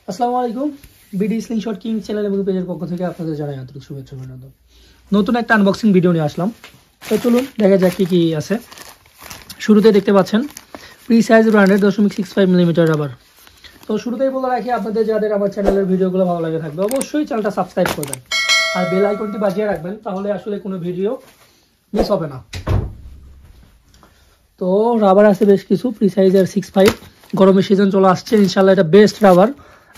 আসসালামু আলাইকুম। BD slingshot king channel এবং পেজের পক্ষ থেকে আপনাদের জানাই আন্তরিক শুভেচ্ছা অভিনন্দন। নতুন একটা আনবক্সিং ভিডিও নিয়ে আসলাম। তো চলুন দেখা যাক কি আছে। শুরুতে দেখতে পাচ্ছেন প্রি সাইজ ব্র্যান্ডের 0.65 মিলিমিটার রাবার। তো শুরুতেই বলে রাখি, আপনাদের যাদের আমার চ্যানেলের ভিডিওগুলো ভালো লাগে থাকবে অবশ্যই চ্যানেলটা সাবস্ক্রাইব করবেন আর বেল আইকনটি বাজিয়ে রাখবেন, তাহলে আসলে কোনো ভিডিও মিস হবে না। তো রাবার আছে বেশ কিছু, প্রি সাইজের 6.5। গরমের সিজন চলে আসছে, ইনশাল্লাহ এটা বেস্ট রাবার।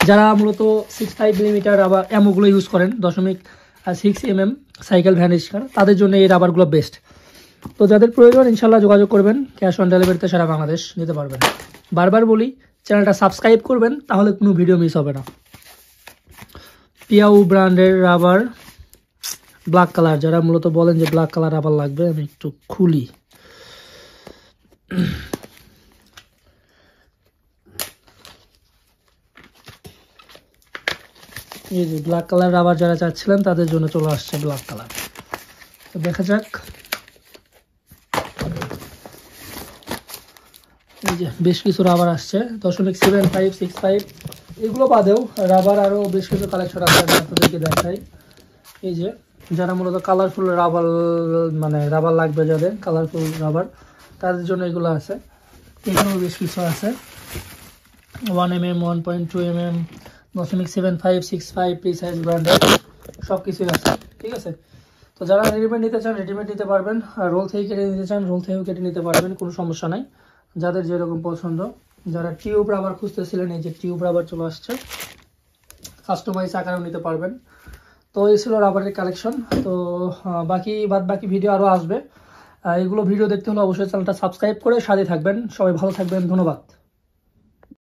যারা মূলত 6.5 মিলিমিটার রাবার অ্যামোগুলো ইউজ করেন, 0.6 mm সাইকেল ভ্যানিশকার, তাদের জন্য এই রাবারগুলো বেস্ট। তো যাদের প্রয়োজন ইনশাল্লাহ যোগাযোগ করবেন, ক্যাশ অন ডেলিভারিতে সারা বাংলাদেশ নিতে পারবেন। বারবার বলি, চ্যানেলটা সাবস্ক্রাইব করবেন, তাহলে কোনো ভিডিও মিস হবে না। পিয়াউ ব্র্যান্ডের রাবার, ব্ল্যাক কালার। যারা মূলত বলেন যে ব্ল্যাক কালার রাবার লাগবে, আমি একটু খুলি। এই যে ব্ল্যাক কালার রাবার যারা চাচ্ছিলেন তাদের জন্য চলে আসছে ব্ল্যাক কালার। তো দেখা যাক। এই যে বেশ কিছু রাবার আসছে, 0.75, 6.5, এগুলো বাদেও রাবার আরও বেশ কিছু কালেকশন আছে, আমি আপনাদেরকে দেখাই। এই যে যারা মূলত কালারফুল রাবার, মানে রাবার লাগবে যাদের কালারফুল রাবার, তাদের জন্য এগুলো আছে। এগুলো বেশ কিছু আছে, 1 mm, 1.2 mm, 0.75, 6.5 প্রি সাইজ ব্র্যান্ডের সব কিছুই আছে। ঠিক আছে। তো যারা রেডিমেড নিতে চান রেডিমেড নিতে পারবেন, আর রোল থেকে কেটে নিতে চান রোল থেকেও কেটে নিতে পারবেন, কোনো সমস্যা নাই, যাদের যেরকম পছন্দ। যারা টিউব রাবার খুঁজতেছিলেন, এই যে টিউব রাবার চলে আসছে, কাস্টমাইজ আকারেও নিতে পারবেন। তো এই ছিল রাবারের কালেকশন। তো বাদ বাকি ভিডিও আরও আসবে। এগুলো ভিডিও দেখতে হলে অবশ্যই চ্যানেলটা সাবস্ক্রাইব করে সাথে থাকবেন। সবাই ভালো থাকবেন, ধন্যবাদ।